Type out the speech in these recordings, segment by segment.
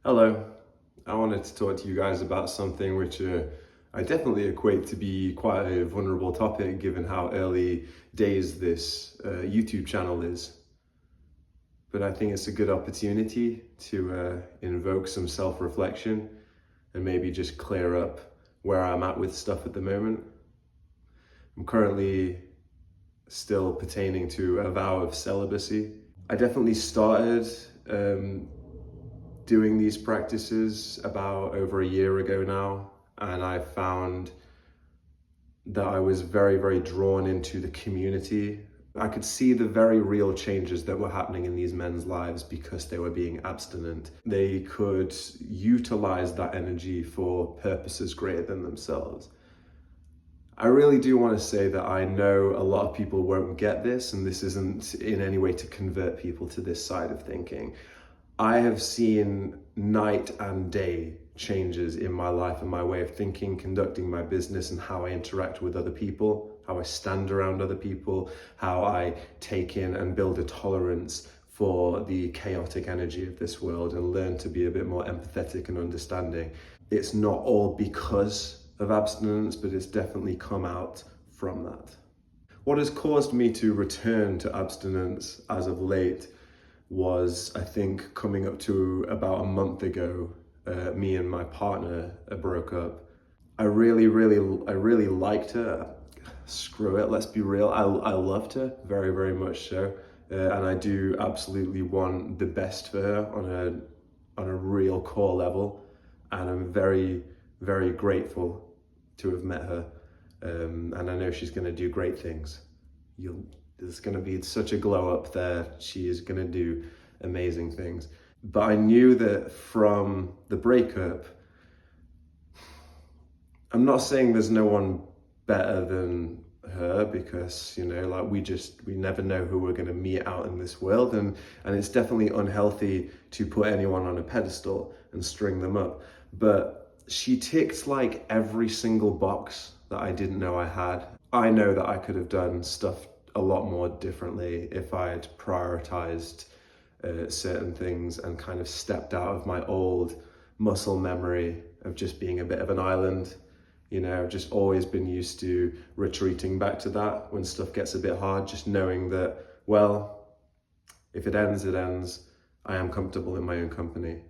Hello, I wanted to talk to you guys about something which I definitely equate to be quite a vulnerable topic given how early days this YouTube channel is. But I think it's a good opportunity to invoke some self-reflection and maybe just clear up where I'm at with stuff at the moment. I'm currently still pertaining to a vow of celibacy. I definitely started doing these practices about over a year ago now, and I found that I was very, very drawn into the community. I could see the very real changes that were happening in these men's lives because they were being abstinent. They could utilize that energy for purposes greater than themselves. I really do want to say that I know a lot of people won't get this, and this isn't in any way to convert people to this side of thinking. I have seen night and day changes in my life and my way of thinking, conducting my business, and how I interact with other people, how I stand around other people, how I take in and build a tolerance for the chaotic energy of this world and learn to be a bit more empathetic and understanding. It's not all because of abstinence, but it's definitely come out from that. What has caused me to return to abstinence as of late was, I think, coming up to about a month ago, me and my partner broke up. I really liked her. Screw it, let's be real. I loved her very, very much so. And I do absolutely want the best for her on a real core level. And I'm very, very grateful to have met her. And I know she's gonna do great things. There's going to be such a glow up there. She is going to do amazing things. But I knew that from the breakup, I'm not saying there's no one better than her, because, like we never know who we're going to meet out in this world. And it's definitely unhealthy to put anyone on a pedestal and string them up. But she ticked like every single box that I didn't know I had. I know that I could have done stuff a lot more differently if I had prioritized certain things and kind of stepped out of my old muscle memory of just being a bit of an island. I've just always been used to retreating back to that when stuff gets a bit hard, just knowing that, well, if it ends, it ends. I am comfortable in my own company.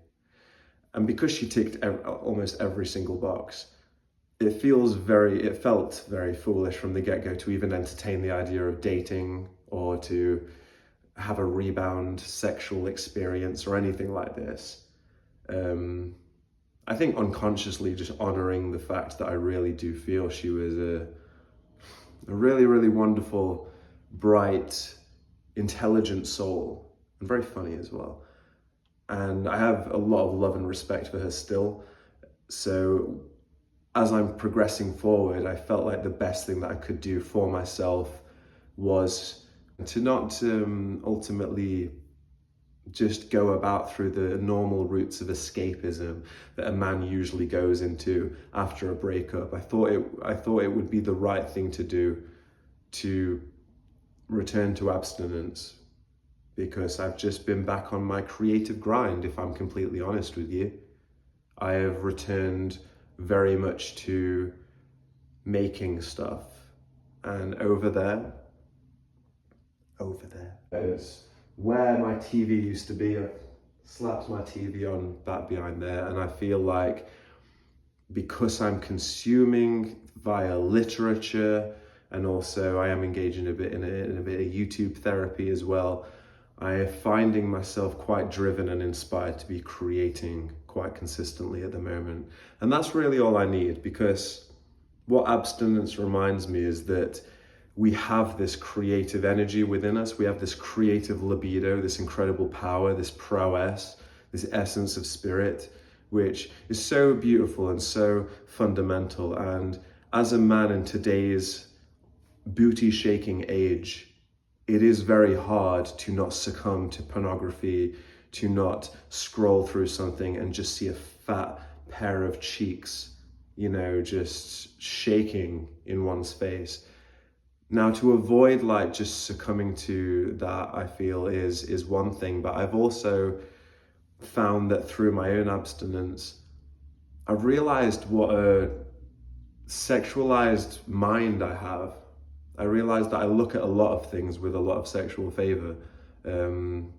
And because she ticked almost every single box, it felt very foolish from the get-go to even entertain the idea of dating or to have a rebound sexual experience or anything like this. I think unconsciously just honoring the fact that I really do feel she was a really, really wonderful, bright, intelligent soul, and very funny as well. And I have a lot of love and respect for her still. So as I'm progressing forward, I felt like the best thing that I could do for myself was to not ultimately just go about through the normal routes of escapism that a man usually goes into after a breakup. I thought it would be the right thing to do to return to abstinence, because I've just been back on my creative grind, if I'm completely honest with you. I have returned very much to making stuff, and over there is where my TV used to be. I slapped my TV on back behind there, and I feel like because I'm consuming via literature, and also I am engaging a bit in a bit of YouTube therapy as well, I am finding myself quite driven and inspired to be creating quite consistently at the moment. And that's really all I need, because what abstinence reminds me is that we have this creative energy within us. We have this creative libido, this incredible power, this prowess, this essence of spirit, which is so beautiful and so fundamental. And as a man in today's booty-shaking age, it is very hard to not succumb to pornography, to not scroll through something and just see a fat pair of cheeks, just shaking in one's face. Now, to avoid just succumbing to that, I feel is one thing, but I've also found that through my own abstinence, I've realized what a sexualized mind I have. I realized that I look at a lot of things with a lot of sexual favor. Um,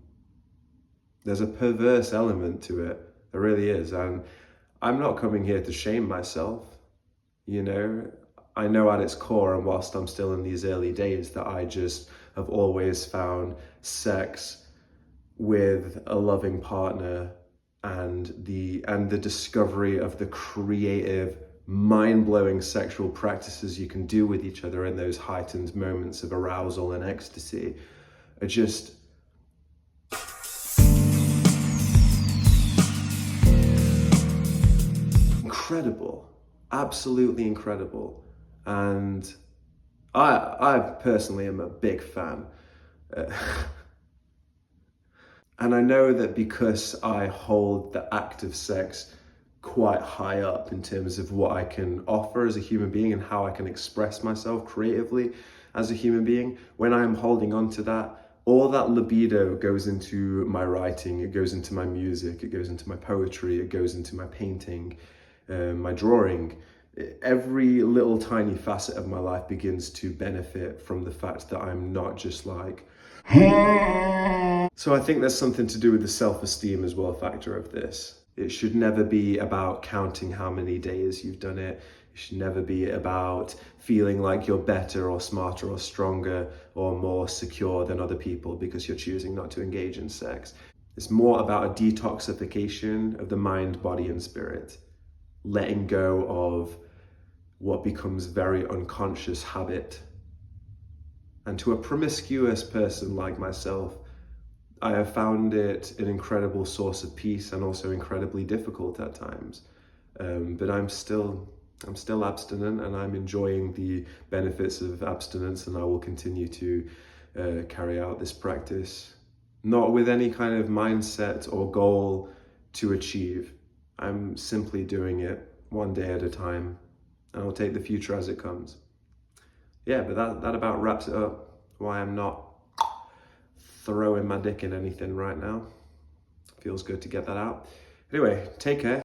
there's a perverse element to it. There really is. And I'm not coming here to shame myself. You know, I know at its core, and whilst I'm still in these early days, that I just have always found sex with a loving partner and the discovery of the creative, mind-blowing sexual practices you can do with each other in those heightened moments of arousal and ecstasy are just incredible, absolutely incredible. And I personally am a big fan. Uh, And I know that because I hold the act of sex quite high up in terms of what I can offer as a human being and how I can express myself creatively as a human being, when I'm holding on to that, all that libido goes into my writing, it goes into my music, it goes into my poetry, it goes into my painting, my drawing. Every little tiny facet of my life begins to benefit from the fact that I'm not just like, so I think there's something to do with the self-esteem as well factor of this. It should never be about counting how many days you've done it. It should never be about feeling like you're better or smarter or stronger or more secure than other people because you're choosing not to engage in sex. It's more about a detoxification of the mind, body, and spirit. Letting go of what becomes very unconscious habit. And to a promiscuous person like myself, I have found it an incredible source of peace and also incredibly difficult at times. But I'm still abstinent, and I'm enjoying the benefits of abstinence, and I will continue to carry out this practice, not with any kind of mindset or goal to achieve. I'm simply doing it one day at a time, and I'll take the future as it comes. Yeah, but that about wraps it up. Why I'm not throwing my dick in anything right now. Feels good to get that out. Anyway, take care.